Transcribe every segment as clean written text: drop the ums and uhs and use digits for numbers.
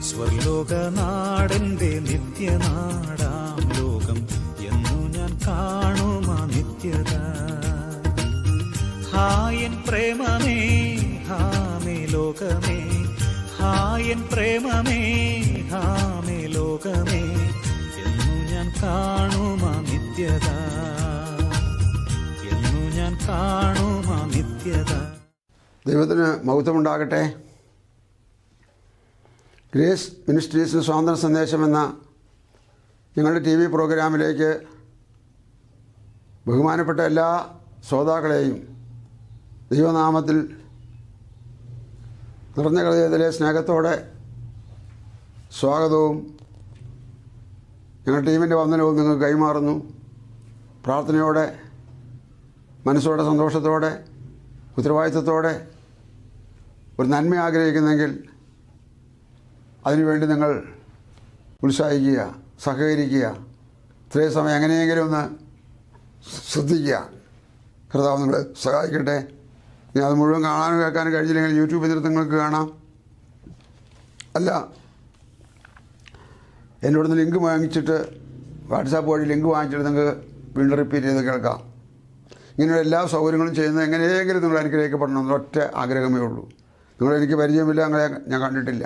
സ്വർലോകനാടന്റെ നിത്യനാടാം ലോകം എന്നു ഞാൻ കാണുമാ നിത്യത. ഹായൻ പ്രേമമേ ഹാമേ ലോകമേ, ഹായൻ പ്രേമമേ ഹാമേ ലോകമേ എന്നു ഞാൻ കാണുമാ നിത്യത, എന്നു ഞാൻ കാണുമാ നിത്യത. ദൈവത്തിന് മഹത്വമുണ്ടാകട്ടെ. ഗ്രേസ് മിനിസ്ട്രീസിന് സ്വാതന്ത്ര്യ സന്ദേശം എന്ന ഞങ്ങളുടെ TV പ്രോഗ്രാമിലേക്ക് ബഹുമാനപ്പെട്ട എല്ലാ ശ്രോതാക്കളെയും ദൈവനാമത്തിൽ നിറഞ്ഞ ഹൃദയത്തിലെ സ്നേഹത്തോടെ സ്വാഗതവും ഞങ്ങളുടെ ടീമിൻ്റെ വന്ദനവും നിങ്ങൾക്ക് കൈമാറുന്നു. പ്രാർത്ഥനയോടെ, മനസ്സോടെ, സന്തോഷത്തോടെ, ഉത്തരവാദിത്വത്തോടെ ഒരു നന്മ ആഗ്രഹിക്കുന്നെങ്കിൽ അതിനുവേണ്ടി നിങ്ങൾ ഉത്സാഹിക്കുക, സഹകരിക്കുക. ഇത്രയും സമയം എങ്ങനെയെങ്കിലും ഒന്ന് ശ്രദ്ധിക്കുക. കർത്താവ് നിങ്ങളെ സഹായിക്കട്ടെ. ഇനി അത് മുഴുവൻ കാണാനും കേൾക്കാനും കഴിഞ്ഞില്ലെങ്കിൽ യൂട്യൂബിൽ നിന്ന് നിങ്ങൾക്ക് കാണാം. അല്ല, എന്നോട് നിന്ന് ലിങ്ക് വാങ്ങിച്ചിട്ട് വാട്സാപ്പ് വഴി ലിങ്ക് വാങ്ങിച്ചിട്ട് നിങ്ങൾക്ക് വീണ്ടും റിപ്പീറ്റ് ചെയ്ത് കേൾക്കാം. ഇങ്ങനെയുള്ള എല്ലാ സൗകര്യങ്ങളും ചെയ്യുന്നത് എങ്ങനെയെങ്കിലും നിങ്ങൾ അനുഗ്രഹിക്കപ്പെടണം ഒറ്റ ആഗ്രഹമേ ഉള്ളൂ. നിങ്ങളെനിക്ക് പരിചയമില്ല, നിങ്ങളെ ഞാൻ കണ്ടിട്ടില്ല.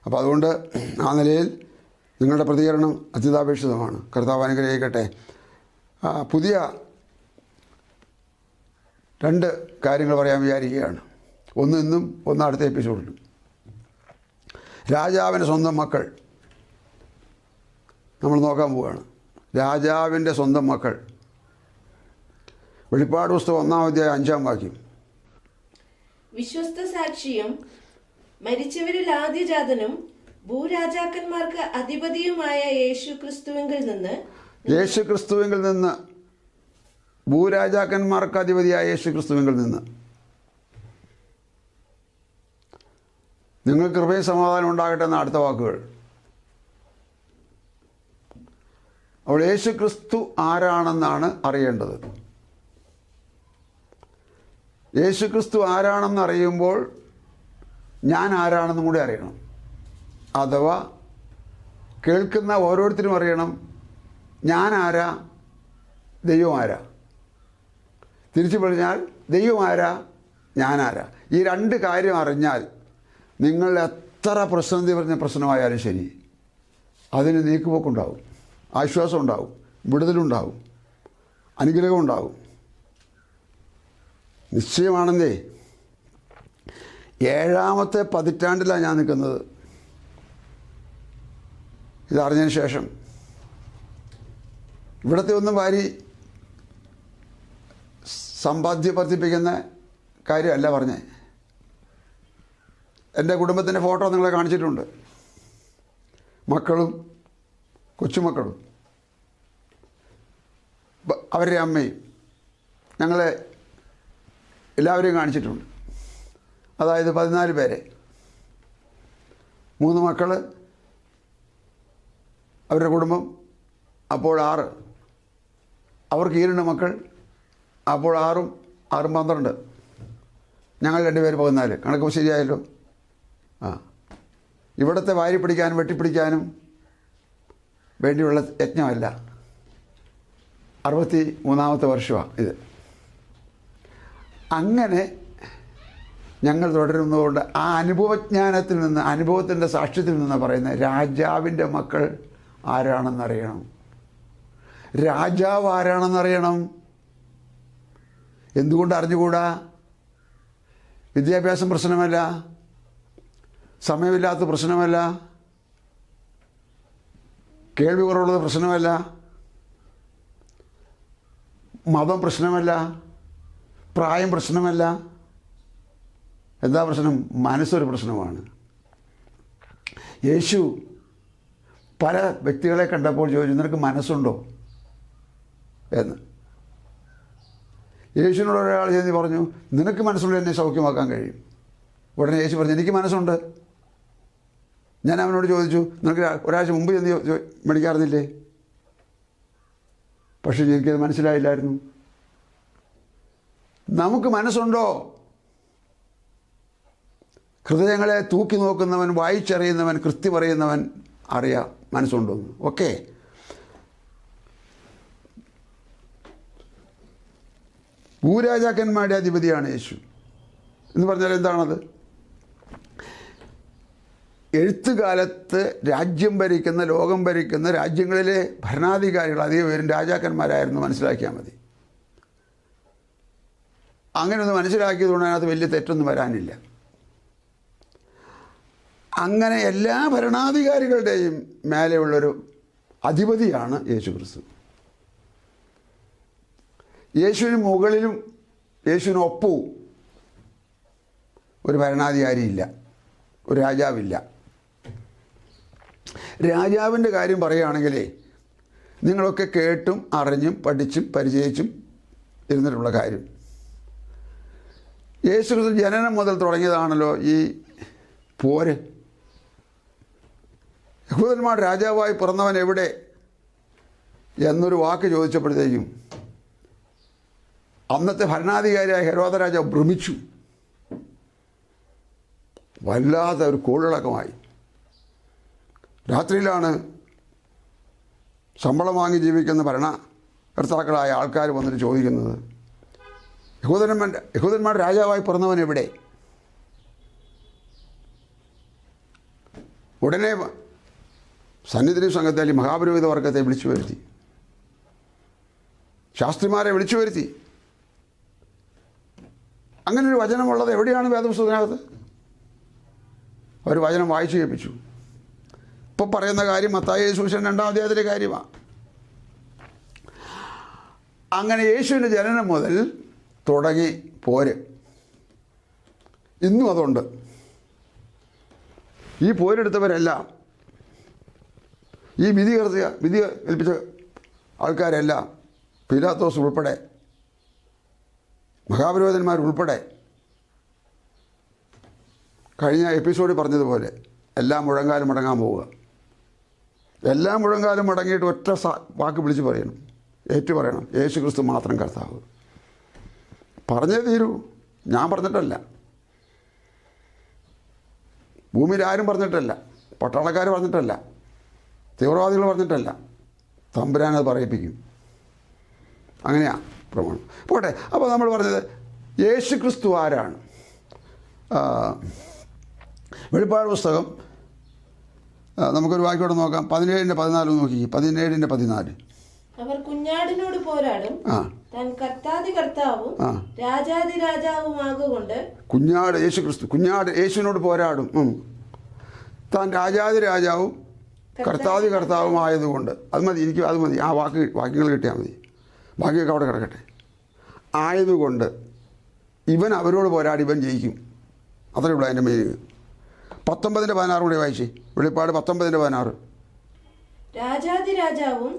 അപ്പോൾ അതുകൊണ്ട് ആ നിലയിൽ നിങ്ങളുടെ പ്രതികരണം അത്യന്താപേക്ഷിതമാണ്. കർത്താവ് അനുഗ്രഹിക്കട്ടെ. പുതിയ 2 കാര്യങ്ങൾ പറയാൻ വിചാരിക്കുകയാണ്. ഒന്ന് ഇന്നും, ഒന്ന് അടുത്ത എപ്പിസോഡിലും. രാജാവിൻ്റെ സ്വന്തം മക്കൾ നമ്മൾ നോക്കാൻ പോവുകയാണ്. രാജാവിൻ്റെ സ്വന്തം മക്കൾ. വെളിപ്പാട് പുസ്തകം 1-ാം അധ്യായം 5-ാം വാക്യം. വിശ്വസ്ത സാക്ഷിയും മരിച്ചവരിൽ ആദ്യജാതനും ഭൂരാജാക്കന്മാർക്ക് അധിപതിയുമായ യേശുക്രിസ്തുവിങ്കിൽ നിന്ന് ഭൂരാജാക്കന്മാർക്ക് അധിപതിയായ യേശുക്രിസ്തുവിങ്കിൽ നിന്ന് നിങ്ങൾക്ക് കൃപയും സമാധാനം ഉണ്ടാകട്ടെ എന്ന അടുത്ത വാക്കുകൾ. അപ്പോൾ യേശുക്രിസ്തു ആരാണെന്നാണ് അറിയേണ്ടത്. യേശുക്രിസ്തു ആരാണെന്ന് അറിയുമ്പോൾ ഞാൻ ആരാണെന്നും കൂടി അറിയണം. അഥവാ കേൾക്കുന്ന ഓരോരുത്തരും അറിയണം ഞാൻ ആരാ, ദൈവം ആരാ. തിരിച്ചു പറഞ്ഞാൽ ദൈവം ആരാ, ഞാനാരാ. ഈ 2 കാര്യം അറിഞ്ഞാൽ നിങ്ങൾ എത്ര പ്രശ്നത്തിൽ പറഞ്ഞ പ്രശ്നമായാലും ശരി, അതിന് നീക്കുപോക്കുണ്ടാവും, ആശ്വാസം ഉണ്ടാവും, വിടുതലുണ്ടാവും, അനുഗ്രഹം ഉണ്ടാവും. നിശ്ചയമാണെന്നേ. 7ാമത്തെ പതിറ്റാണ്ടിലാണ് ഞാൻ നിൽക്കുന്നത്. ഇതറിഞ്ഞതിന് ശേഷം ഇവിടുത്തെ ഒന്നും വാരി സമ്പാദ്യം വർദ്ധിപ്പിക്കുന്ന കാര്യമല്ല പറഞ്ഞേ. എൻ്റെ കുടുംബത്തിൻ്റെ ഫോട്ടോ നിങ്ങളെ കാണിച്ചിട്ടുണ്ട്. മക്കളും കൊച്ചുമക്കളും അവരുടെ അമ്മയും ഞങ്ങളെ എല്ലാവരെയും കാണിച്ചിട്ടുണ്ട്. അതായത് 14 പേരെ. 3 മക്കൾ, അവരുടെ കുടുംബം, അപ്പോൾ 6. അവർക്ക് 2 മക്കൾ, അപ്പോൾ 6 12. ഞങ്ങൾ 2 പേര് 14. കണക്ക് ശരിയായല്ലോ. ഇവിടുത്തെ വാരി പിടിക്കാനും വെട്ടിപ്പിടിക്കാനും വേണ്ടിയുള്ള യജ്ഞമല്ല. 63ാമത്തെ വർഷമാണ് ഇത്. അങ്ങനെ ഞങ്ങൾ തുടരുന്നതുകൊണ്ട് ആ അനുഭവജ്ഞാനത്തിൽ നിന്ന്, അനുഭവത്തിൻ്റെ സാക്ഷ്യത്തിൽ നിന്ന് പറയുന്ന രാജാവിൻ്റെ മക്കൾ ആരാണെന്നറിയണം. രാജാവ് ആരാണെന്നറിയണം. എന്തുകൊണ്ട് അറിഞ്ഞുകൂടാ? വിദ്യാഭ്യാസം പ്രശ്നമല്ല, സമയമില്ലാത്ത പ്രശ്നമല്ല, കേൾവി കുറവുള്ളത് പ്രശ്നമല്ല, മതം പ്രശ്നമല്ല, പ്രായം പ്രശ്നമല്ല. എന്താ പ്രശ്നം? മനസ്സൊരു പ്രശ്നമാണ്. യേശു പല വ്യക്തികളെ കണ്ടപ്പോൾ ചോദിച്ചു, നിനക്ക് മനസ്സുണ്ടോ എന്ന്. യേശുവിനോട് ഒരാൾ ചെന്ന് പറഞ്ഞു, നിനക്ക് മനസ്സുള്ള എന്നെ സൗഖ്യമാക്കാൻ കഴിയും. ഉടനെ യേശു പറഞ്ഞു, എനിക്ക് മനസ്സുണ്ട്. ഞാൻ അവനോട് ചോദിച്ചു, നിനക്ക് ഒരാഴ്ച മുമ്പ് ചെന്ന് മേടിക്കാറുന്നില്ലേ? പക്ഷേ എനിക്കത് മനസ്സിലായില്ലായിരുന്നു. നമുക്ക് മനസ്സുണ്ടോ? ഹൃദയങ്ങളെ തൂക്കി നോക്കുന്നവൻ, വായിച്ചറിയുന്നവൻ, കൃത്യമറിയുന്നവൻ അറിയാം മനസ്സുണ്ടോന്ന്. ഓക്കെ, ഭൂരാജാക്കന്മാരുടെ അധിപതിയാണ് യേശു എന്ന് പറഞ്ഞാൽ എന്താണത്? എഴുത്തുകാലത്ത് രാജ്യം ഭരിക്കുന്ന, ലോകം ഭരിക്കുന്ന രാജ്യങ്ങളിലെ ഭരണാധികാരികൾ അധികം പേരും രാജാക്കന്മാരായിരുന്നു, മനസ്സിലാക്കിയാൽ മതി. അങ്ങനെ ഒന്ന് മനസ്സിലാക്കിയതുകൊണ്ട് അതിനകത്ത് വലിയ തെറ്റൊന്നും വരാനില്ല. അങ്ങനെ എല്ലാ ഭരണാധികാരികളുടെയും മേലെയുള്ളൊരു അധിപതിയാണ് യേശു ക്രിസ്തു. യേശുവിന് മുകളിലും യേശുവിനൊപ്പവും ഒരു ഭരണാധികാരിയില്ല, ഒരു രാജാവില്ല. രാജാവിൻ്റെ കാര്യം പറയുകയാണെങ്കിലേ നിങ്ങളൊക്കെ കേട്ടും അറിഞ്ഞും പഠിച്ചും പരിചയിച്ചും ഇരുന്നിട്ടുള്ള കാര്യം. യേശു ക്രിസ്തു ജനനം മുതൽ തുടങ്ങിയതാണല്ലോ ഈ പോര്. യഹൂദന്മാർ രാജാവായി പിറന്നവൻ എവിടെ എന്നൊരു വാക്ക് ചോദിച്ചപ്പോഴത്തേക്കും അന്നത്തെ ഭരണാധികാരിയായ ഹെരോദ രാജാവ് ഭ്രമിച്ചു. വല്ലാതെ ഒരു കോളിളക്കമായി. രാത്രിയിലാണ് ശമ്പളം വാങ്ങി ജീവിക്കുന്ന ഭരണകർത്താക്കളായ ആൾക്കാർ വന്നിട്ട് ചോദിക്കുന്നത്, യഹൂദന്മാർ രാജാവായി പിറന്നവൻ എവിടെ? ഉടനെ സന്നിധി സംഘത്തെ മഹാപുരോഹിത വർഗത്തെ വിളിച്ചു വരുത്തി, ശാസ്ത്രിമാരെ വിളിച്ചു വരുത്തി. അങ്ങനൊരു വചനമുള്ളത് എവിടെയാണ് വേദപുസ്തകത്തിനകത്ത്? അവർ വചനം വായിച്ചു കേൾപ്പിച്ചു. ഇപ്പോൾ പറയുന്ന കാര്യം മത്തായി സുവിശേഷം 2-ാം അധ്യായത്തിലെ കാര്യമാണ്. അങ്ങനെ യേശുവിൻ്റെ ജനനം മുതൽ തുടങ്ങി പോര്. ഇന്നും അതുണ്ട്. ഈ പോരെടുത്തവരെല്ലാം, ഈ വിധി കൽപ്പിച്ച ആൾക്കാരെല്ലാം, പീലാത്തോസ് ഉൾപ്പെടെ, മഹാപുരോഹിതന്മാർ ഉൾപ്പെടെ, കഴിഞ്ഞ എപ്പിസോഡിൽ പറഞ്ഞതുപോലെ എല്ലാ മുഴങ്കാലും മടങ്ങാൻ പോവുക. എല്ലാ മുഴങ്കാലും മടങ്ങിയിട്ട് ഒറ്റ വാക്ക് വിളിച്ച് പറയണം, ഏറ്റു പറയണം, യേശു ക്രിസ്തു മാത്രം കർത്താവ്. പറഞ്ഞേ തീരൂ. ഞാൻ പറഞ്ഞിട്ടല്ല, ഭൂമിയിൽ ആരും പറഞ്ഞിട്ടല്ല, പട്ടാളക്കാർ പറഞ്ഞിട്ടല്ല, തീവ്രവാദികൾ പറഞ്ഞിട്ടല്ല, തമ്പുരാനത് പറയിപ്പിക്കും. അങ്ങനെയാണ് പ്രമാണം. പോട്ടെ. അപ്പോൾ നമ്മൾ പറഞ്ഞത് യേശു ക്രിസ്തു ആരാണ്? വെളിപ്പാട് പുസ്തകം നമുക്കൊരു വാക്യോടെ നോക്കാം. 17-14 നോക്കി. 17-14. അവർ കുഞ്ഞാടിനോട് പോരാടും, താൻ കർത്താതി കർത്താവും രാജാതി രാജാവുമാകൊണ്ട്. കുഞ്ഞാട് യേശു ക്രിസ്തു, കുഞ്ഞാട് യേശുവിനോട് പോരാടും, താൻ രാജാതി രാജാവും കർത്താതി കർത്താവുമായതുകൊണ്ട്. അത് മതി, എനിക്ക് അത് മതി. ആ വാക്യങ്ങൾ കിട്ടിയാൽ മതി. ബാക്കിയൊക്കെ അവിടെ കിടക്കട്ടെ. ആയതുകൊണ്ട് ഇവൻ അവരോട് പോരാടി ഇവൻ ജയിക്കും. അത്രയേ ഉള്ളൂ അതിൻ്റെ മെയിൻ. 19-16 കൂടി വായിച്ചേ. വെളിപ്പാട് 19-16. രാജാതി രാജാവും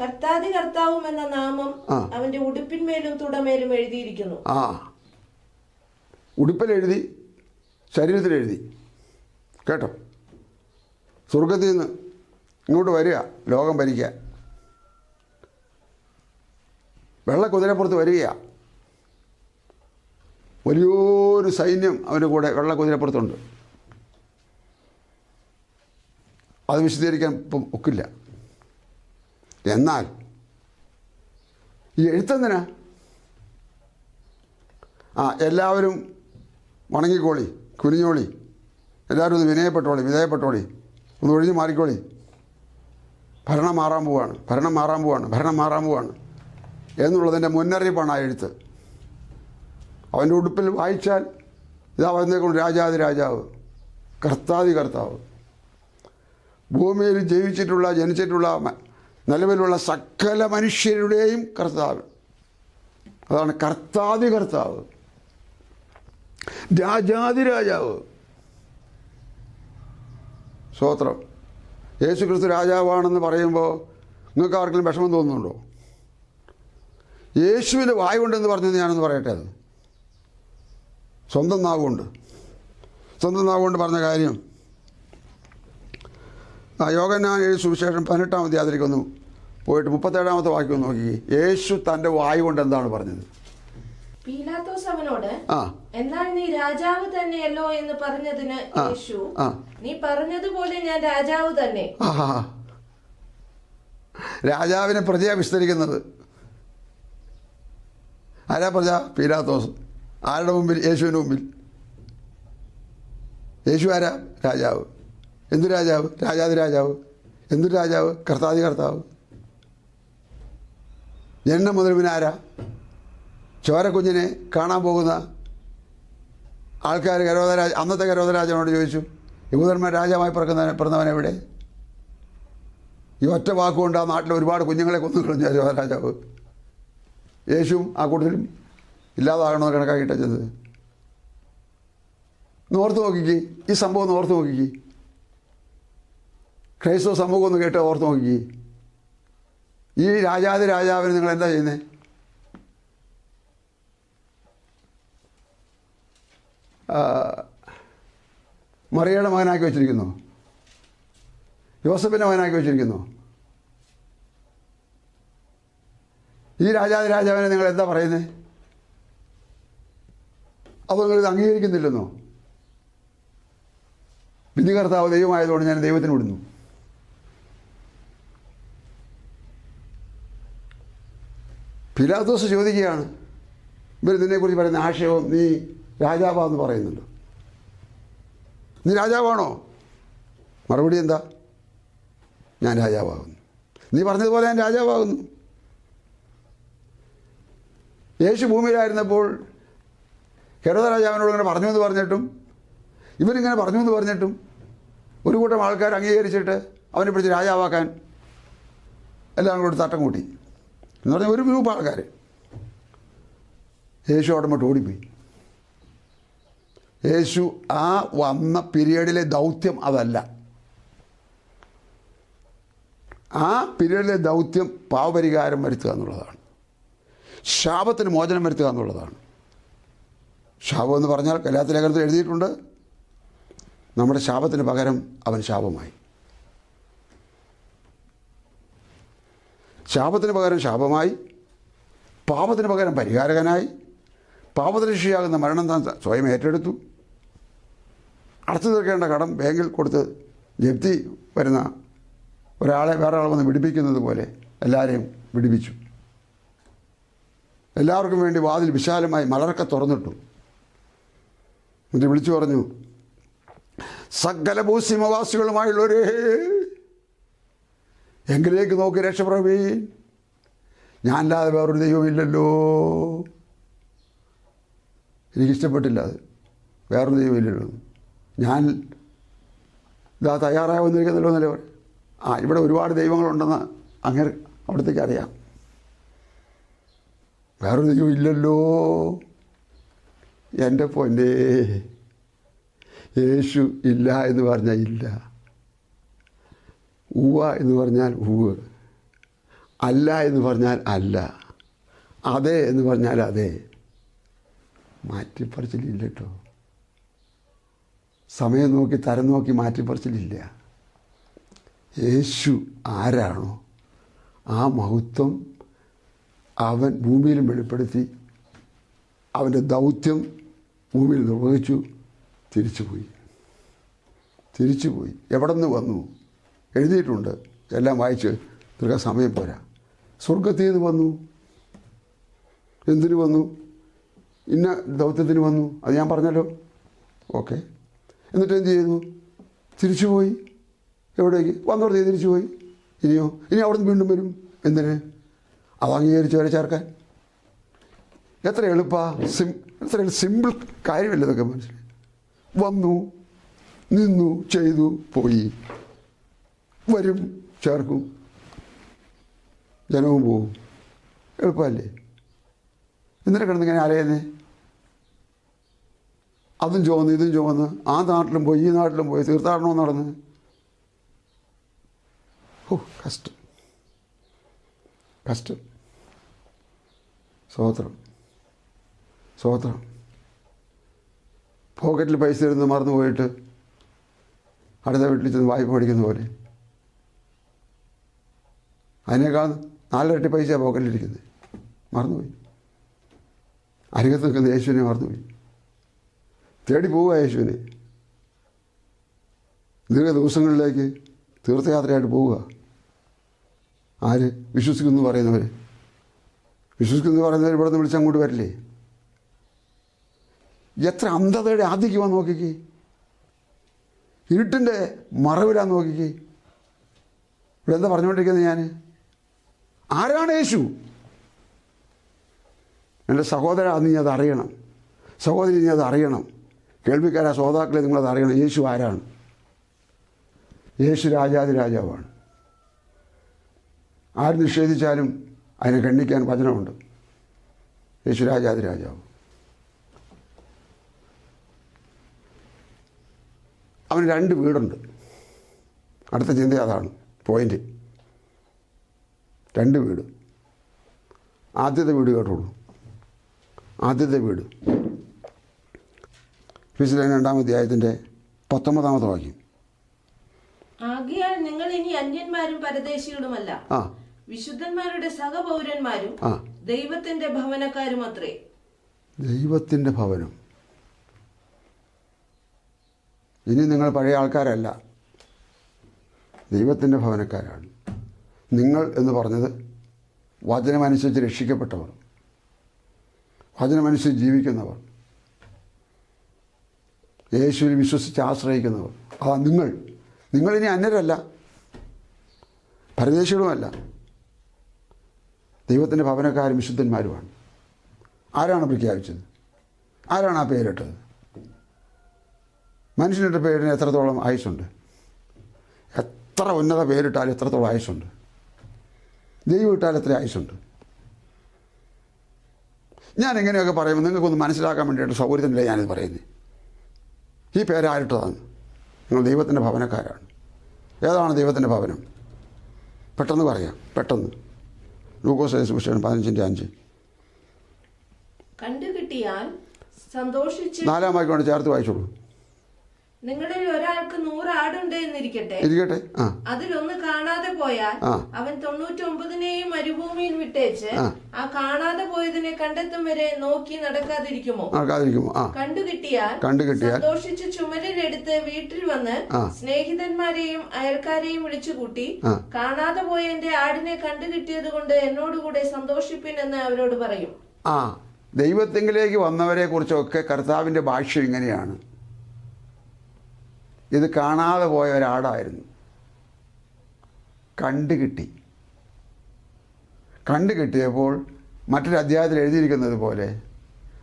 കർത്താതി കർത്താവും എന്ന നാമം അവന്റെ ഉടുപ്പിന്മേലും തുടമേലും എഴുതിയിരിക്കുന്നു. ഉടുപ്പിലെഴുതി, ശരീരത്തിലെഴുതി. കേട്ടോ? സ്വർഗത്തിൽ നിന്ന് ഇങ്ങോട്ട് വരിക ലോകം ഭരിക്കാൻ. വെള്ള കുതിരപ്പുറത്ത് വരിക. വലിയൊരു സൈന്യം അവൻ്റെ കൂടെ വെള്ള കുതിരപ്പുറത്തുണ്ട്. അത് വിശദീകരിക്കാൻ ഇപ്പം ഒക്കില്ല. എന്നാൽ ഈ എഴുത്തെന്തിനാ? എല്ലാവരും വണങ്ങിക്കോളി, കുനിഞ്ഞോളി, എല്ലാവരും ഒന്ന് വിധേയപ്പെട്ടോളി, ഒന്ന് ഒഴിഞ്ഞു മാറിക്കോളി. ഭരണം മാറാൻ പോവാണ് എന്നുള്ളതിൻ്റെ മുന്നറിയിപ്പാണ് ആ എഴുത്ത്. അവൻ്റെ ഉടുപ്പിൽ വായിച്ചാൽ ഇതാ വരുന്നേക്കൊണ്ട് രാജാതി രാജാവ്, കർത്താതി കർത്താവ്. ഭൂമിയിൽ ജനിച്ചിട്ടുള്ള നിലവിലുള്ള സകല മനുഷ്യരുടെയും കർത്താവ്. അതാണ് കർത്താതി കർത്താവ്, രാജാതി രാജാവ്. സ്തോത്രം. യേശു ക്രിസ്തു രാജാവാണെന്ന് പറയുമ്പോൾ നിങ്ങൾക്ക് ആർക്കെങ്കിലും വിഷമം തോന്നുന്നുണ്ടോ? യേശുവിൻ്റെ വായ് കൊണ്ടെന്ന് പറഞ്ഞത് ഞാനൊന്ന് പറയട്ടെ. അത് സ്വന്തം നാവുകൊണ്ട് പറഞ്ഞ കാര്യം. യോഹന്നാൻ എഴുതിയ സുവിശേഷം 18-ാം അധ്യായത്തിലേക്ക് ഒന്ന് പോയിട്ട് 37-ാമത്തെ വാക്യം നോക്കി. യേശു തൻ്റെ വായ് കൊണ്ട് എന്താണ് പറഞ്ഞത്? പീലാത്തോസ് അവനോട്, എന്നാൽ നീ രാജാവ് തന്നെയല്ലോ എന്ന് പറഞ്ഞതിന് യേശു, നീ പറഞ്ഞതുപോലെ ഞാൻ രാജാവ് തന്നെ. രാജാവിനെ പ്രജയാ വിസ്തരിക്കുന്നത്. ആരാ പ്രജ? പീലാത്തോസ്. ആരുടെ മുമ്പിൽ? യേശുവിൻ്റെ മുമ്പിൽ. യേശു ആരാ? രാജാവ്. എന്തു രാജാവ്? രാജാതി രാജാവ്. എന്തൊരു രാജാവ്? കർത്താതി കർത്താവ്. ജനനം മുതൽ പിന്നെ ആരാ? ചോരക്കുഞ്ഞിനെ കാണാൻ പോകുന്ന ആൾക്കാർ അന്നത്തെ കരോധരാജനോട് ചോദിച്ചു, യഹൂദന്മാർ രാജാവായി പിറന്നവൻ എവിടെ? ഈ ഒറ്റ വാക്കുകൊണ്ട് ആ നാട്ടിൽ ഒരുപാട് കുഞ്ഞുങ്ങളെ കൊന്നു കളഞ്ഞ രാജാവ്. യേശുവും ആ കൂട്ടത്തിലും ഇല്ലാതാകണമെന്ന് കണക്കാക്കിയിട്ടാ ചെയ്തത്. ഓർത്ത് നോക്കിക്ക്, ഈ സംഭവം ഒന്ന് ഓർത്ത് നോക്കിക്ക്. ക്രൈസ്തവ സമൂഹം ഒന്ന് കേട്ട് ഓർത്ത് നോക്കിക്ക്. ഈ രാജാതി രാജാവിന് നിങ്ങൾ എന്താ ചെയ്യുന്നത്? മറിയയുടെ മകനാക്കി വെച്ചിരിക്കുന്നു, യോസഫിൻ്റെ മകനാക്കി വെച്ചിരിക്കുന്നു. ഈ രാജാതി രാജാവിനെ നിങ്ങൾ എന്താ പറയുന്നത്? അപ്പോൾ നിങ്ങളിത് അംഗീകരിക്കുന്നില്ലെന്നോ? വിധി കർത്താവ് ദൈവമായതുകൊണ്ട് ഞാൻ ദൈവത്തിന് വിടുന്നു. പീലാത്തോസ് ചോദിക്കുകയാണ്, ഇവർ നിന്നെക്കുറിച്ച് പറയുന്ന ആശയവും നീ രാജാവാന്ന് പറയുന്നുണ്ട്. നീ രാജാവാണോ? മറുപടി എന്താ? ഞാൻ രാജാവാകുന്നു. നീ പറഞ്ഞതുപോലെ ഞാൻ രാജാവാകുന്നു. യേശു ഭൂമിയിലായിരുന്നപ്പോൾ ഹെരോദ രാജാവിനോട് ഇങ്ങനെ പറഞ്ഞു എന്ന് പറഞ്ഞിട്ടും ഇവരിങ്ങനെ പറഞ്ഞു എന്ന് പറഞ്ഞിട്ടും ഒരു കൂട്ടം ആൾക്കാർ അംഗീകരിച്ചിട്ട് അവനെ പിടിച്ച് രാജാവാക്കാൻ എല്ലാം കൂടി തട്ടം കൂട്ടി എന്ന് പറഞ്ഞാൽ ഒരു ഗ്രൂപ്പ് ആൾക്കാർ. യേശു അവിടെ മട്ട് ഓടിപ്പോയി. യേശു ആ വന്ന പീരിയഡിലെ ദൗത്യം അതല്ല. ആ പീരിയഡിലെ ദൗത്യം പാവപരിഹാരം വരുത്തുക എന്നുള്ളതാണ്. ശാപത്തിന് മോചനം വരുത്തുക എന്നുള്ളതാണ്. ശാപം എന്ന് പറഞ്ഞാൽ ഗലാത്യ ലേഖനത്തിൽ എഴുതിയിട്ടുണ്ട്, നമ്മുടെ ശാപത്തിന് പകരം അവൻ ശാപമായി. ശാപത്തിന് പകരം ശാപമായി, പാപത്തിന് പകരം പരിഹാരകനായി, പാപത്തിന് ശിക്ഷയാകുന്ന മരണം താൻ സ്വയം ഏറ്റെടുത്തു. അടച്ചു തീർക്കേണ്ട കടം ബാങ്കിൽ കൊടുത്ത് ജപ്തി വരുന്ന ഒരാളെ വേറെ ആൾ വന്ന് വിടിപ്പിക്കുന്നത് പോലെ എല്ലാവരെയും വിടിപ്പിച്ചു. എല്ലാവർക്കും വേണ്ടി വാതിൽ വിശാലമായി മലർക്ക തുറന്നിട്ടു. എന്നിട്ട് വിളിച്ചു പറഞ്ഞു, സകല ഭൂസിമവാസികളുമായുള്ളവരേ, എങ്കിലേക്ക് നോക്കി രക്ഷപ്രഭീൻ. ഞാനല്ലാതെ വേറൊരു ദൈവമില്ലല്ലോ. എനിക്കിഷ്ടപ്പെട്ടില്ല അത്. വേറൊരു ദൈവമില്ലല്ലോ. ഞാൻ ഇതാ തയ്യാറായി വന്നിരിക്കുന്നല്ലോ എന്നല്ലേ പറയും. ഇവിടെ ഒരുപാട് ദൈവങ്ങളുണ്ടെന്ന് അങ്ങനെ അവിടത്തേക്ക് അറിയാം. വേറൊരു ദൈവം ഇല്ലല്ലോ. എൻ്റെ പൊന്നേ, യേശു ഇല്ല എന്ന് പറഞ്ഞാൽ ഇല്ല, ഉവ്വ എന്ന് പറഞ്ഞാൽ ഉവ്, അല്ല എന്ന് പറഞ്ഞാൽ അല്ല, അതെ എന്ന് പറഞ്ഞാൽ അതെ. മാറ്റിപ്പറിച്ചിലില്ല കേട്ടോ. സമയം നോക്കി തരം നോക്കി മാറ്റിപ്പറിച്ചിലില്ല. യേശു ആരാണോ ആ മഹത്വം അവൻ ഭൂമിയിലും വെളിപ്പെടുത്തി. അവൻ്റെ ദൗത്യം ഭൂമിയിൽ നിർവഹിച്ചു. തിരിച്ചുപോയി. എവിടെ നിന്ന് വന്നു എഴുതിയിട്ടുണ്ട്. എല്ലാം വായിച്ച് തീർക്കാൻ സമയം പോരാ. സ്വർഗത്തിൽ നിന്ന് വന്നു. എന്തിനു വന്നു? ഇന്ന ദൗത്യത്തിന് വന്നു. അത് ഞാൻ പറഞ്ഞല്ലോ. ഓക്കെ. എന്നിട്ട് എന്ത് ചെയ്തു? തിരിച്ചുപോയി. എവിടേക്ക്? വന്നോടത്തേ തിരിച്ചുപോയി. ഇനി അവിടെ നിന്ന് വീണ്ടും വരും. എന്തിന്? അത് അംഗീകരിച്ചവരെ ചേർക്കാൻ. എത്ര എത്ര സിമ്പിൾ കാര്യമല്ല ഇതൊക്കെ. മനസ്സിലായി? വന്നു, നിന്നു, ചെയ്തു, പോയി. വരും, ചേർക്കും, ജനവും പോവും. എളുപ്പമല്ലേ? എന്നിട്ട് കിടന്നിങ്ങനെ അലയുന്നേ. അതും ചുവന്ന് ഇതും ചുവന്ന് ആ നാട്ടിലും പോയി ഈ നാട്ടിലും പോയി തീർത്ഥാടനവും നടന്ന്. കഷ്ടം. സ്വോത്രം. പോക്കറ്റിൽ പൈസ ഇരുന്ന് മറന്നു പോയിട്ട് അടുത്ത വീട്ടിൽ ചെന്ന് വായ്പ മേടിക്കുന്ന പോലെ. അതിനേക്കാൾ 4 ഇരട്ടി പൈസ പോക്കറ്റിലിരിക്കുന്നത്. മറന്നുപോയി. അരികത്ത് നിൽക്കുന്ന യേശുവിനെ മറന്നുപോയി. തേടി പോവുക യേശുവിനെ. ദീർഘ ദിവസങ്ങളിലേക്ക് തീർത്ഥയാത്രയായിട്ട് പോവുക. ആര്? വിശ്വസിക്കുന്നു പറയുന്നവർ. വിശ്വസിക്കുന്നു പറയുന്നവർ ഇവിടെ നിന്ന് വിളിച്ചങ്ങോട്ട് വരില്ലേ? എത്ര അന്ധതയുടെ ആധിക്യമാണ് നോക്കിക്കേ. ഇരുട്ടിൻ്റെ മറവിലാന്ന് നോക്കിക്കേ. ഇവിടെ എന്താ പറഞ്ഞുകൊണ്ടിരിക്കുന്നത് ഞാൻ? ആരാണ് യേശു? എൻ്റെ സഹോദര, നീ അത് അറിയണം. സഹോദരി, നീ അത് അറിയണം. കേൾവിക്കാരാ ശ്രോതാക്കളെ, നിങ്ങളത് അറിയണം. യേശു ആരാണ്? യേശു രാജാതി രാജാവാണ്. ആര് നിഷേധിച്ചാലും അതിനെ ഖണ്ഡിക്കാൻ വചനമുണ്ട്. യേശു രാജാതി രാജാവ്. അവന് 2 വീടുണ്ട്. അടുത്ത ചിന്ത അതാണ് പോയിന്റ്. 2 വീട്. ആദ്യത്തെ വീട് കേട്ടോളൂ. ആദ്യത്തെ വീട് ഫിസിലെ 2-ാം അധ്യായത്തിൻ്റെ 19-ാമത്തെ വാക്യം. ആകയാൽ നിങ്ങൾ ഇനി അന്യന്മാരും പരദേശികളുമല്ല, വിശുദ്ധന്മാരുടെ സഹപൗരന്മാരും ദൈവത്തിന്റെ ഭവനക്കാരും അത്രേ. ദൈവത്തിൻ്റെ ഭവനം. ഇനി നിങ്ങൾ പഴയ ആൾക്കാരല്ല, ദൈവത്തിൻ്റെ ഭവനക്കാരാണ്. നിങ്ങൾ എന്ന് പറഞ്ഞത് വചനമനുസരിച്ച് രക്ഷിക്കപ്പെട്ടവർ, വചനമനുസരിച്ച് ജീവിക്കുന്നവർ, യേശുവിൽ വിശ്വസിച്ച് ആശ്രയിക്കുന്നവർ. നിങ്ങളിനി അന്യരല്ല, പരദേശികളുമല്ല, ദൈവത്തിൻ്റെ ഭവനക്കാരും വിശുദ്ധന്മാരുമാണ്. ആരാണ് പ്രഖ്യാപിച്ചത്? ആരാണ് ആ പേരിട്ടത്? മനുഷ്യനിട്ട പേരിന് എത്രത്തോളം ആയുസ്സുണ്ട്? എത്ര ഉന്നത പേരിട്ടാലും എത്രത്തോളം ആയുസ്സുണ്ട്? ദൈവം ഇട്ടാൽ എത്ര ആയുസ്സുണ്ട്? ഞാൻ ഇങ്ങനെയൊക്കെ പറയുമ്പോൾ നിങ്ങൾക്കൊന്ന് മനസ്സിലാക്കാൻ വേണ്ടിയിട്ട് സൗകര്യത്തിനില്ല ഞാനിത് പറയുന്നത്. ഈ പേരായിട്ടതാണ്. നിങ്ങൾ ദൈവത്തിൻ്റെ ഭവനക്കാരാണ്. ഏതാണ് ദൈവത്തിൻ്റെ ഭവനം? പെട്ടെന്ന് പറയാം, പെട്ടെന്ന്. ലൂക്കോസ് സുവിശേഷം 15:5. കണ്ടുകിട്ടിയാൽ സന്തോഷിച്ച് 4-ാം വാക്യം ചേർത്ത് വായിച്ചോളൂ. നിങ്ങളിൽ ഒരാൾക്ക് 100 ആടുണ്ട് എന്നിരിക്കട്ടെ, അതിലൊന്ന് കാണാതെ പോയാൽ അവൻ 99 മരുഭൂമിയിൽ വിട്ടേച്ച് ആ കാണാതെ പോയതിനെ കണ്ടെത്തും വരെ നോക്കി നടക്കാതിരിക്കുമോ? കണ്ടുകിട്ടിയാൽ സന്തോഷിച്ച് ചുമലിലെടുത്ത് വീട്ടിൽ വന്ന് സ്നേഹിതന്മാരെയും അയൽക്കാരെയും വിളിച്ചുകൂട്ടി, കാണാതെ പോയ എന്റെ ആടിനെ കണ്ടുകിട്ടിയത് കൊണ്ട് എന്നോടുകൂടെ സന്തോഷിപ്പിൻ എന്ന് അവരോട് പറയും. ദൈവത്തെങ്കിലേക്ക് വന്നവരെ കുറിച്ചൊക്കെ കർത്താവിൻ്റെ ഭാഷ്യം ഇങ്ങനെയാണ്. ഇത് കാണാതെ പോയ ഒരാടായിരുന്നു. കണ്ടുകിട്ടിയപ്പോൾ മറ്റൊരു അധ്യായത്തിൽ എഴുതിയിരിക്കുന്നത് പോലെ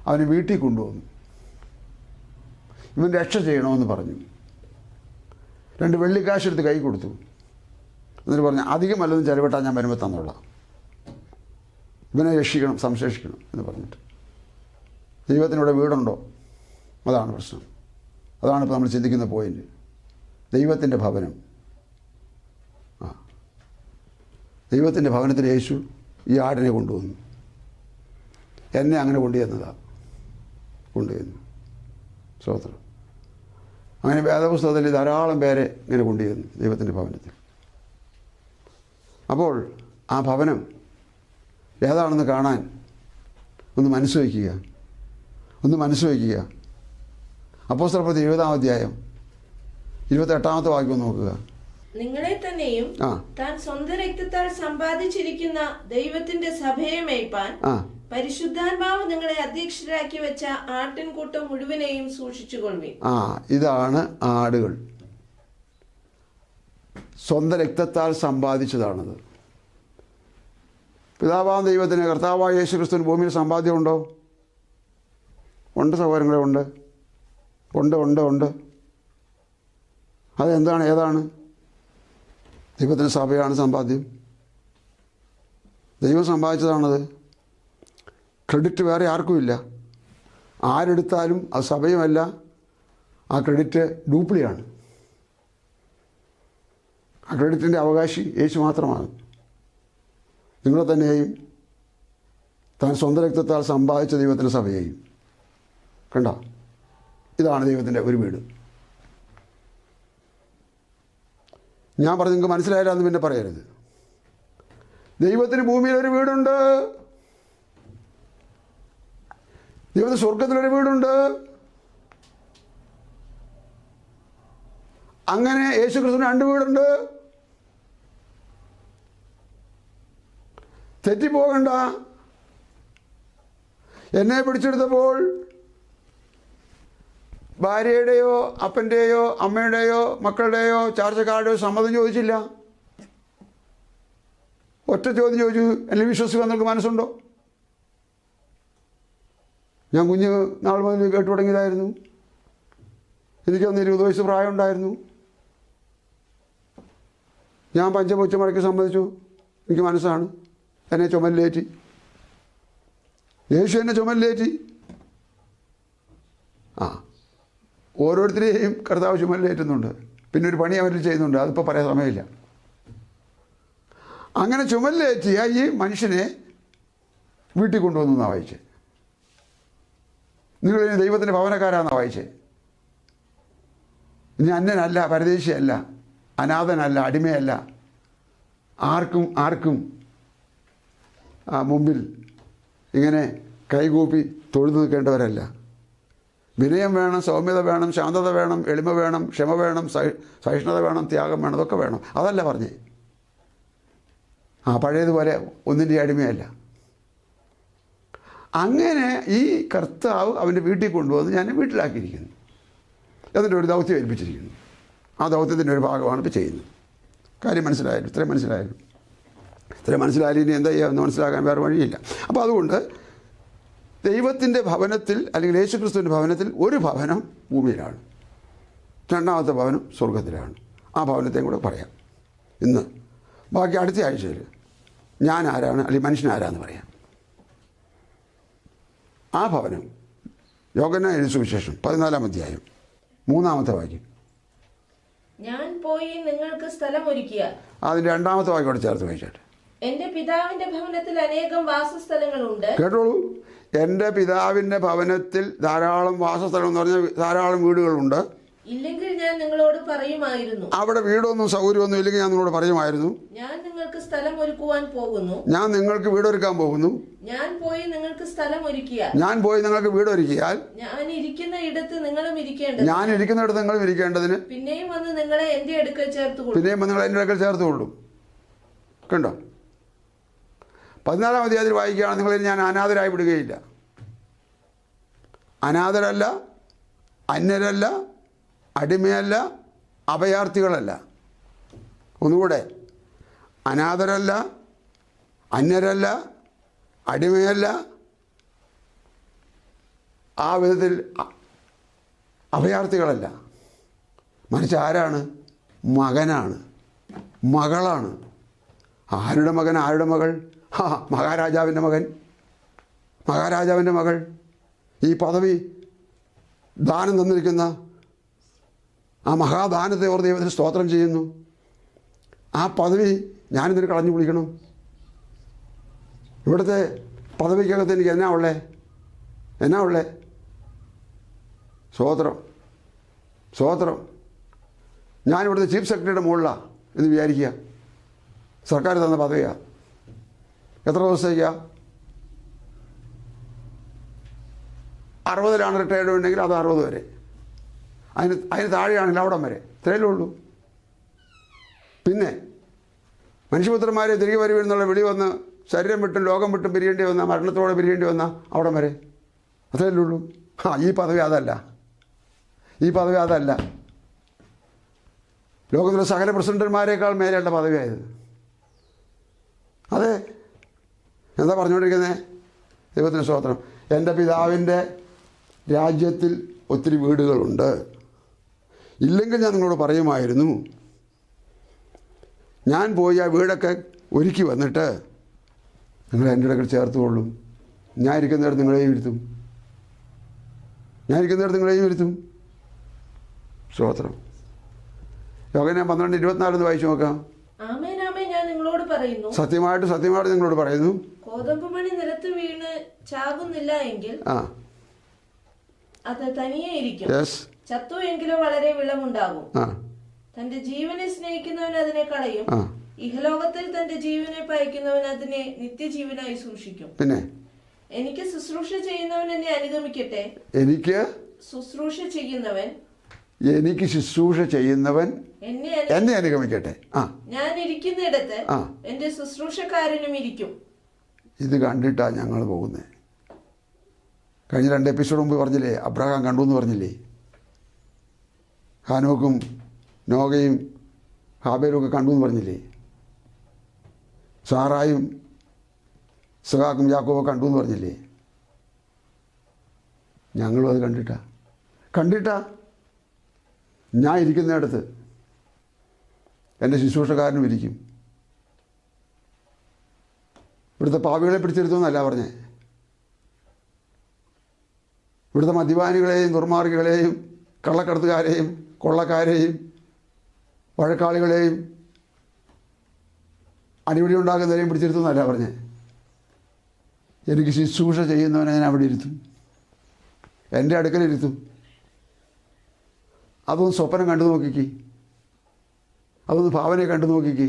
അവന് വീട്ടിൽ കൊണ്ടുവന്നു. ഇവൻ രക്ഷ ചെയ്യണമെന്ന് പറഞ്ഞു. 2 വെള്ളിക്കാശെടുത്ത് കൈ കൊടുത്തു. എന്നിട്ട് പറഞ്ഞു, അധികം വല്ലതും ചെലവിട്ടാൽ ഞാൻ വരുമ്പോൾ തന്നോളാം, ഇവനെ രക്ഷിക്കണം, സംരക്ഷിക്കണം എന്ന് പറഞ്ഞിട്ട്. ദൈവത്തിനിവിടെ വീടുണ്ടോ? അതാണ് പ്രശ്നം. അതാണ് ഇപ്പോൾ നമ്മൾ ചിന്തിക്കുന്ന പോയിന്റ്. ദൈവത്തിൻ്റെ ഭവനം. ദൈവത്തിൻ്റെ ഭവനത്തിൽ യേശു ഈ ആടിനെ കൊണ്ടുവന്നു. എന്നെ അങ്ങനെ കൊണ്ടുവന്നു. സ്തോത്രം. അങ്ങനെ വേദപുസ്തകത്തിൽ ധാരാളം പേരെ ഇങ്ങനെ കൊണ്ടുവന്നു ദൈവത്തിൻ്റെ ഭവനത്തിൽ. അപ്പോൾ ആ ഭവനം ഏതാണെന്ന് കാണാൻ ഒന്ന് മനസ്സ് വയ്ക്കുക. അപ്പോസ്തലപ്രവൃത്തി 20-ാം അധ്യായം 28-ാമത്തെ വാക്യം നോക്കുക. നിങ്ങളെ തന്നെയും താൻ സ്വന്തം രക്തത്താൽ സമ്പാദിച്ചിരിക്കുന്ന ദൈവത്തിന്റെ സഭയെ മേയ്പാൻ പരിശുദ്ധാത്മാവ് നിങ്ങളെ അധ്യക്ഷരാക്കി വെച്ച ആട്ടിൻകൂട്ടം മുഴുവനെയും സൂക്ഷിച്ചുകൊള്ളുവിൻ. ഇതാണ് ആടുകൾ. സ്വന്തം രക്തത്താൽ സമ്പാദിച്ചതാണത്. പിതാവാം ദൈവത്തിന്, കർത്താവായ യേശുക്രിസ്തുവിന് ഭൂമിയിൽ സമ്പാദ്യമുണ്ടോ? ഉണ്ട് സഹോദരങ്ങളെ, ഉണ്ട്. അതെന്താണ്? ഏതാണ്? ദൈവത്തിൻ്റെ സഭയാണ് സമ്പാദ്യം. ദൈവം സമ്പാദിച്ചതാണത്. ക്രെഡിറ്റ് വേറെ ആർക്കുമില്ല. ആരെടുത്താലും അത് സഭയുമല്ല, ആ ക്രെഡിറ്റ് ഡ്യൂപ്ലിയാണ്. ആ ക്രെഡിറ്റിൻ്റെ അവകാശി യേശു മാത്രമാണ്. നിങ്ങളെ തന്നെയും താൻ സ്വന്തം രക്തത്താൽ സമ്പാദിച്ച ദൈവത്തിൻ്റെ സഭയെയും. കണ്ടോ? ഇതാണ് ദൈവത്തിൻ്റെ ഒരു വീട്. ഞാൻ പറഞ്ഞു, നിങ്ങൾക്ക് മനസ്സിലായില്ല എന്ന് പിന്നെ പറയരുത്. ദൈവത്തിന് ഭൂമിയിൽ ഒരു വീടുണ്ട്, ദൈവത്തിന് സ്വർഗത്തിലൊരു വീടുണ്ട്. അങ്ങനെ യേശു ക്രിസ്തുവിന് 2 വീടുണ്ട്. തെറ്റിപ്പോകണ്ട. എന്നെ പിടിച്ചെടുത്തപ്പോൾ ഭാര്യയുടെയോ അപ്പൻ്റെയോ അമ്മയുടെയോ മക്കളുടെയോ ചാർച്ചക്കാരുടെയോ സമ്മതം ചോദിച്ചില്ല. ഒറ്റ ചോദ്യം ചോദിച്ചു, എന്നെ വിശ്വസിക്കാൻ നിങ്ങൾക്ക് മനസ്സുണ്ടോ? ഞാൻ കുഞ്ഞ് നാൾ മുതൽ കേട്ടു തുടങ്ങിയതായിരുന്നു. എനിക്കൊന്ന് 20 വയസ്സ് പ്രായമുണ്ടായിരുന്നു. ഞാൻ പഞ്ചപുച്ച മടക്കി സമ്മതിച്ചു. എനിക്ക് മനസ്സാണ്. എന്നെ ചുമലിലേറ്റി. യേശു എന്നെ ചുമലിലേറ്റി. ഓരോരുത്തരെയും കർത്താവ് ചുമലിലേറ്റുന്നുണ്ട്. പിന്നെ ഒരു പണി അവരിൽ ചെയ്യുന്നുണ്ട്. അതിപ്പോൾ പറയാൻ സമയമില്ല. അങ്ങനെ ചുമലിലേറ്റിയ ഈ മനുഷ്യനെ വീട്ടിൽ കൊണ്ടുവന്നാണ് വായിച്ചത്. നിങ്ങളിനി ദൈവത്തിൻ്റെ ഭവനക്കാരാണെന്നാണ് വായിച്ചത്. ഇനി അന്യനല്ല, പരദേശിയല്ല, അനാഥനല്ല, അടിമയല്ല, ആർക്കും മുമ്പിൽ ഇങ്ങനെ കൈകൂപ്പി തൊഴുതു നിൽക്കേണ്ടവരല്ല. വിനയം വേണം, സൗമ്യത വേണം, ശാന്തത വേണം, എളിമ വേണം, ക്ഷമ വേണം, സഹിഷ്ണുത വേണം, ത്യാഗം വേണം. ഇതൊക്കെ വേണം. അതല്ല പറഞ്ഞേ. പഴയതുപോലെ ഒന്നിൻ്റെ അടിമയല്ല. അങ്ങനെ ഈ കർത്താവ് അവൻ്റെ വീട്ടിൽ കൊണ്ടുവന്ന് ഞാൻ വീട്ടിലാക്കിയിരിക്കുന്നു. എന്നിട്ട് ഒരു ദൗത്യം ഏൽപ്പിച്ചിരിക്കുന്നു. ആ ദൗത്യത്തിൻ്റെ ഒരു ഭാഗമാണ് ഇപ്പോൾ ചെയ്യുന്നത്. കാര്യം മനസ്സിലായാലും ഇത്രയും മനസ്സിലായാലും ഇനി എന്താ ചെയ്യുക മനസ്സിലാക്കാൻ വേറെ വഴിയില്ല. അപ്പോൾ അതുകൊണ്ട് ദൈവത്തിൻ്റെ ഭവനത്തിൽ അല്ലെങ്കിൽ യേശുക്രിസ്തുവിൻ്റെ ഭവനത്തിൽ ഒരു ഭവനം ഭൂമിയിലാണ്, 2ാമത്തെ ഭവനം സ്വർഗത്തിലാണ്. ആ ഭവനത്തെയും കൂടെ പറയാം ഇന്ന്. ബാക്കി അടുത്ത ആഴ്ചയിൽ ഞാൻ ആരാണ് അല്ലെങ്കിൽ മനുഷ്യൻ ആരാന്ന് പറയാം. ആ ഭവനം യോഹന്നാൻ എഴുതിയ സുവിശേഷം 14-ാം അധ്യായം 3-ാമത്തെ വാക്യം. ഞാൻ പോയി നിങ്ങൾക്ക് സ്ഥലം ഒരുക്കിയ. അതിൻ്റെ 2-ാമത്തെ വാക്യോടെ ചേർത്ത് വായിച്ചാട്ടെ. എന്റെ പിതാവിന്റെ ഭവനത്തിൽ അനേകം വാസസ്ഥലങ്ങളുണ്ട്. കേട്ടോളൂ. എൻ്റെ പിതാവിൻ്റെ ഭവനത്തിൽ ധാരാളം വാസസ്ഥലം എന്ന് പറഞ്ഞാൽ ധാരാളം വീടുകളുണ്ട്. ഇല്ലെങ്കിൽ ഞാൻ നിങ്ങളോട് പറയുമായിരുന്നു. അവിടെ വീടൊന്നും സൗകര്യമൊന്നും ഇല്ലെങ്കിൽ ഞാൻ നിങ്ങളോട് പറയുമായിരുന്നു. ഞാൻ നിങ്ങൾക്ക് സ്ഥലം ഒരുക്കുവാൻ പോകുന്നു. ഞാൻ നിങ്ങൾക്ക് വീടൊരുക്കാൻ പോകുന്നു. ഞാൻ പോയി നിങ്ങൾക്ക് സ്ഥലം ഒരുക്കിയാൽ. ഞാൻ പോയി നിങ്ങൾക്ക് വീടൊരുക്കിയാൽ ഞാൻ ഇരിക്കുന്ന ഇടത്ത് നിങ്ങളും ഇരിക്കേണ്ടത്. ഞാൻ ഇരിക്കുന്നിടത്ത് നിങ്ങളും ഇരിക്കേണ്ടതിന് പിന്നെയും വന്ന് നിങ്ങളെ എൻ്റെ അടുക്കൽ ചേർത്തുകൊള്ളും. പിന്നെയും വന്ന് നിങ്ങൾ എൻ്റെ അടുക്കൽ ചേർത്തുകൊള്ളും. കണ്ടോ? 14-ാം അധ്യായത്തിൽ വായിക്കുകയാണ്, നിങ്ങളിൽ ഞാൻ അനാഥരായി വിടുകയില്ല. അനാഥരല്ല, അന്യരല്ല, അടിമയല്ല, അഭയാർത്ഥികളല്ല. ഒന്നുകൂടെ, അനാഥരല്ല, അന്യരല്ല, അടിമയല്ല, ആ വിധത്തിൽ അഭയാർത്ഥികളല്ല. മറിച്ച് ആരാണ്? മകനാണ്, മകളാണ്. ആരുടെ മകൻ? ആരുടെ മകൾ? മഹാരാജാവിൻ്റെ മകൻ, മഹാരാജാവിൻ്റെ മകൾ. ഈ പദവി ദാനം തന്നിരിക്കുന്ന ആ മഹാദാനത്തെ ഓർ ദൈവത്തിന് സ്തോത്രം ചെയ്യുന്നു. ആ പദവി ഞാനിതിന് കളഞ്ഞു കുളിക്കണം? ഇവിടുത്തെ പദവിക്കകത്ത് എനിക്ക് എന്നാ ഉള്ളേ? സ്തോത്രം. ഞാനിവിടുത്തെ ചീഫ് സെക്രട്ടറിയുടെ മുകളിലാണ് എന്ന് വിചാരിക്കുക. സർക്കാർ തന്ന പദവിയാണ്. എത്ര ദിവസത്തേക്കാണ്? 60-ലാണ് റിട്ടയർഡ് ഉണ്ടെങ്കിൽ അത് 60 വരെ. അതിന് താഴെയാണെങ്കിൽ അവിടം വരെ. ഇത്രയല്ലേ ഉള്ളൂ. പിന്നെ മനുഷ്യപുത്രന്മാരെ തിരികെ വരുമെന്നുള്ള വിളി വന്ന് ശരീരം വിട്ടും ലോകം വിട്ടും പിരിയേണ്ടി വന്ന, മരണത്തോടെ പിരിയേണ്ടി വന്ന അവിടം വരെ. അത്രയല്ലേ ഉള്ളൂ. ഈ പദവി അതല്ല. ലോകത്തിലെ സകല പ്രസിഡന്റുമാരേക്കാൾ മേലെയുള്ള പദവിയായത്. അതെ. എന്താ പറഞ്ഞുകൊണ്ടിരിക്കുന്നത്? ദൈവത്തിന് സ്തോത്രം. എൻ്റെ പിതാവിൻ്റെ രാജ്യത്തിൽ ഒത്തിരി വീടുകളുണ്ട്. ഇല്ലെങ്കിൽ ഞാൻ നിങ്ങളോട് പറയുമായിരുന്നു. ഞാൻ പോയി ആ വീടൊക്കെ ഒരുക്കി വന്നിട്ട് നിങ്ങൾ എൻ്റെ അടുക്കൽ ചേർത്തുകൊള്ളും. ഞാൻ ഇരിക്കുന്നിടത്ത് നിങ്ങളെയും ഇരുത്തും. സ്തോത്രം. യോഹന്നാൻ 12:24 വായിച്ചു നോക്കാം. സത്യമായിട്ട് നിങ്ങളോട് പറയുന്നു, ഗോതമ്പ് മണി നിലത്ത് വീണ് ചാകുന്നില്ല എങ്കിൽ അത് തനിയെ ഇരിക്കും. ചത്തു എങ്കിലും വളരെ വിളവുണ്ടാകും. തന്റെ ജീവനെ സ്നേഹിക്കുന്നവൻ അതിനെ കളയും. ഇഹലോകത്തിൽ തന്റെ ജീവനെ പയക്കുന്നവൻ അതിനെ നിത്യജീവനായി സൂക്ഷിക്കും. പിന്നെ എനിക്ക് ശുശ്രൂഷ ചെയ്യുന്നവൻ എന്നെ അനുഗമിക്കട്ടെ. എനിക്ക് ശുശ്രൂഷ ചെയ്യുന്നവൻ എനിക്ക് ശുശ്രൂഷ ചെയ്യുന്നവൻ എന്നെ അനുഗമിക്കട്ടെ. ഞാൻ ഇരിക്കുന്നിടത്ത് എന്റെ ശുശ്രൂഷക്കാരനും ഇരിക്കും. ഇത് കണ്ടിട്ടാണ് ഞങ്ങൾ പോകുന്നത്. കഴിഞ്ഞ 2 എപ്പിസോഡ് മുമ്പ് പറഞ്ഞില്ലേ, അബ്രഹാം കണ്ടു എന്ന് പറഞ്ഞില്ലേ, ഹാനോക്കും നോഗയും ഹാബേലും ഒക്കെ കണ്ടു എന്ന് പറഞ്ഞില്ലേ, സാറായും ഇസ്ഹാക്കും യാക്കോബും കണ്ടു എന്ന് പറഞ്ഞില്ലേ. ഞങ്ങളും അത് കണ്ടിട്ടാ ഞാൻ ഇരിക്കുന്നിടത്ത് എൻ്റെ ശുശ്രൂഷക്കാരനും ഇരിക്കും. ഇവിടുത്തെ പാപികളെ പിടിച്ചിരുത്തുമെന്നല്ല പറഞ്ഞേ, ഇവിടുത്തെ മദ്യപാനികളെയും ദുർമാർഗികളെയും കള്ളക്കടത്തുകാരെയും കൊള്ളക്കാരെയും വഴക്കാളികളെയും അടിപിടി ഉണ്ടാക്കുന്നവരെയും പിടിച്ചിരുത്തുമെന്നല്ല പറഞ്ഞേ. എനിക്ക് ശുശ്രൂഷ ചെയ്യുന്നവനെ ഞാൻ അവിടെ ഇരുത്തും, എൻ്റെ അടുക്കലിരുത്തും. അതൊന്ന് സ്വപ്നം കണ്ടു നോക്കിക്ക്, അതൊന്ന് ഭാവനയെ കണ്ടു നോക്കിക്ക്,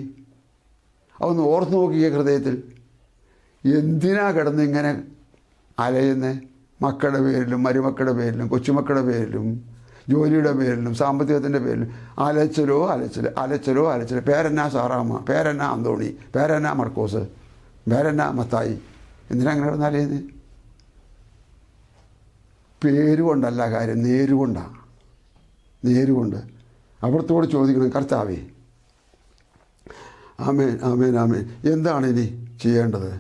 അതൊന്ന് ഓർത്ത് നോക്കിക്കുക ഹൃദയത്തിൽ. എന്തിനാ കിടന്ന് ഇങ്ങനെ അലയുന്ന മക്കളുടെ പേരിലും മരുമക്കളുടെ പേരിലും കൊച്ചുമക്കളുടെ പേരിലും ജോലിയുടെ പേരിലും സാമ്പത്തികത്തിൻ്റെ പേരിലും അലച്ചലോ. പേരെന്നാ സാറാമ്മ, പേരെന്നാ അന്തോണി, പേരെന്നാ മർക്കോസ്, പേരെന്നാ മത്തായി. എന്തിനാ അങ്ങനെ കിടന്ന് അലയുന്നത്? പേരുകൊണ്ടല്ല കാര്യം, നേരുകൊണ്ട് അവിടത്തോട് ചോദിക്കണം, കർത്താവേ, ആമേൻ, എന്താണ് ഇനി ചെയ്യേണ്ടത്?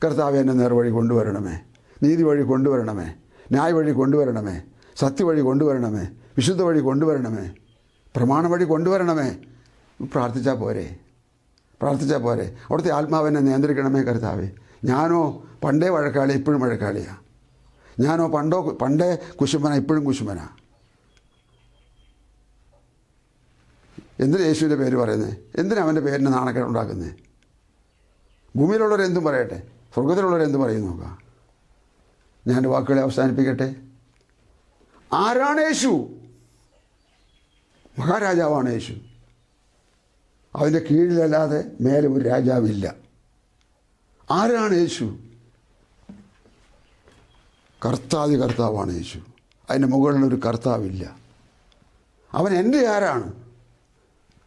കർത്താവേ, എന്നെ നേർവഴി കൊണ്ടുവരണമേ, നീതി വഴി കൊണ്ടുവരണമേ, ന്യായ വഴി കൊണ്ടുവരണമേ, സത്യവഴി കൊണ്ടുവരണമേ, വിശുദ്ധ വഴി കൊണ്ടുവരണമേ, പ്രമാണ വഴി കൊണ്ടുവരണമേ. പ്രാർത്ഥിച്ചാൽ പോരെ? അവിടുത്തെ ആത്മാവെന്നെ നിയന്ത്രിക്കണമേ കർത്താവേ. ഞാനോ പണ്ടേ വഴക്കാളി, ഇപ്പോഴും വഴക്കാളിയാണ്. ഞാനോ പണ്ടേ കുശുമ്പന, ഇപ്പോഴും കുശുമ്പന. എന്തിനാ യേശുവിൻ്റെ പേര് പറയുന്നത്? എന്തിനാ അവൻ്റെ പേരിന് നാണക്കേടുണ്ടാക്കുന്നത്? ഭൂമിയിലുള്ളവരെന്തും പറയട്ടെ, സ്വർഗത്തിലുള്ളവരെന്തും പറയും നോക്കാം. ഞാൻ എൻ്റെ വാക്കുകളെ അവസാനിപ്പിക്കട്ടെ. ആരാണ് യേശു? മഹാരാജാവാണ് യേശു. അതിൻ്റെ കീഴിലല്ലാതെ മേലെ ഒരു രാജാവില്ല. ആരാണ് യേശു? കർത്താവാണ് യേശു. അതിൻ്റെ മുകളിലൊരു കർത്താവില്ല. അവൻ എൻ്റെ ആരാണ്?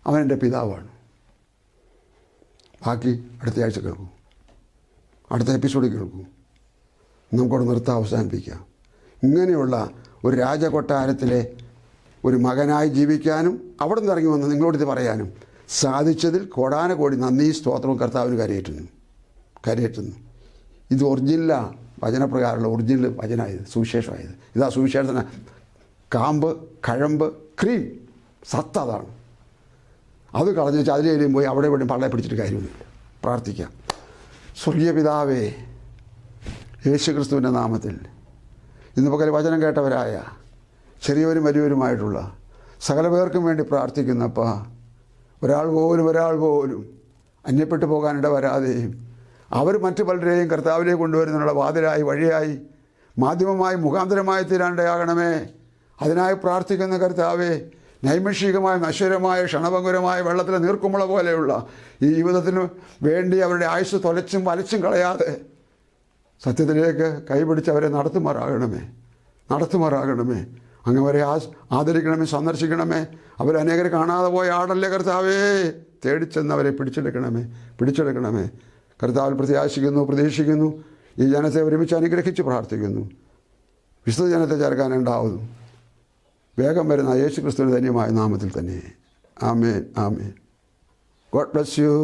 അവൻ എൻ്റെ പിതാവാണ്. ബാക്കി അടുത്ത ആഴ്ച കേൾക്കൂ, അടുത്ത എപ്പിസോഡിൽ കേൾക്കൂ. നമുക്കവിടെ നിർത്താൻ അവസാനിപ്പിക്കാം. ഇങ്ങനെയുള്ള ഒരു രാജകൊട്ടാരത്തിലെ ഒരു മകനായി ജീവിക്കാനും അവിടെ നിന്ന് ഇറങ്ങി വന്ന് നിങ്ങളോടിത് പറയാനും സാധിച്ചതിൽ കോടാനകോടി നന്ദി സ്തോത്രവും കർത്താവിന് കരയേറ്റുന്നു. ഇത് ഒറിജിനലാണ്, വചനപ്രകാരമുള്ള ഒറിജിനൽ വചനമായത്, സുവിശേഷമായത്. ഇതാ സുവിശേഷത്തിന് കാമ്പ്, കഴമ്പ്, ക്രീം, സത്ത് അതാണ്. അത് കളഞ്ഞ് വെച്ചാൽ അതിലേലും പോയി അവിടെ ഇവിടെ പള്ളയെ പിടിച്ചിട്ട് കാര്യമൊന്നുമില്ല. പ്രാർത്ഥിക്കാം. സ്വർഗീയ പിതാവേ, യേശുക്രിസ്തുവിൻ്റെ നാമത്തിൽ ഇന്ന് പകൽ വചനം കേട്ടവരായ ചെറിയവരും വലിയവരുമായിട്ടുള്ള സകല പേർക്കും വേണ്ടി പ്രാർത്ഥിക്കുന്നപ്പാ. ഒരാൾ പോലും അന്യപ്പെട്ടു പോകാനിട വരാതെയും അവർ മറ്റു പലരെയും കർത്താവിലേക്ക് കൊണ്ടുവരുന്നതിനുള്ള വാതിലായി, വഴിയായി, മാധ്യമമായി, മുഖാന്തരമായി തീരാനിടയാകണമേ. അതിനായി പ്രാർത്ഥിക്കുന്ന കർത്താവേ, നൈമിഷികമായ നശ്വരമായ ക്ഷണഭംഗുരമായ വെള്ളത്തിലെ നീർക്കുമുള പോലെയുള്ള ഈ ജീവിതത്തിന് വേണ്ടി അവരുടെ ആയുസ്സ് തൊലച്ചും വലച്ചും കളയാതെ സത്യത്തിലേക്ക് കൈപിടിച്ച് അവരെ നടത്തുമാറാകണമേ. അങ്ങവരെ ആദരിക്കണമേ, സന്ദർശിക്കണമേ. അവരനേകരെ കാണാതെ പോയ ആടല്ലേ കർത്താവേ, തേടിച്ചെന്നവരെ പിടിച്ചെടുക്കണമേ. കർത്താവിൽ പ്രതീക്ഷിക്കുന്നു. ഈ ജനത്തെ ഒരുമിച്ച് അനുഗ്രഹിച്ച് പ്രാർത്ഥിക്കുന്നു. വിശുദ്ധ ജനത്തെ ചേർക്കാനുണ്ടാവുന്നു. വേഗം വരുന്ന യേശു ക്രിസ്തുവിൻ്റെ ധന്യമായ നാമത്തിൽ തന്നെ. ആമേൻ. God bless U.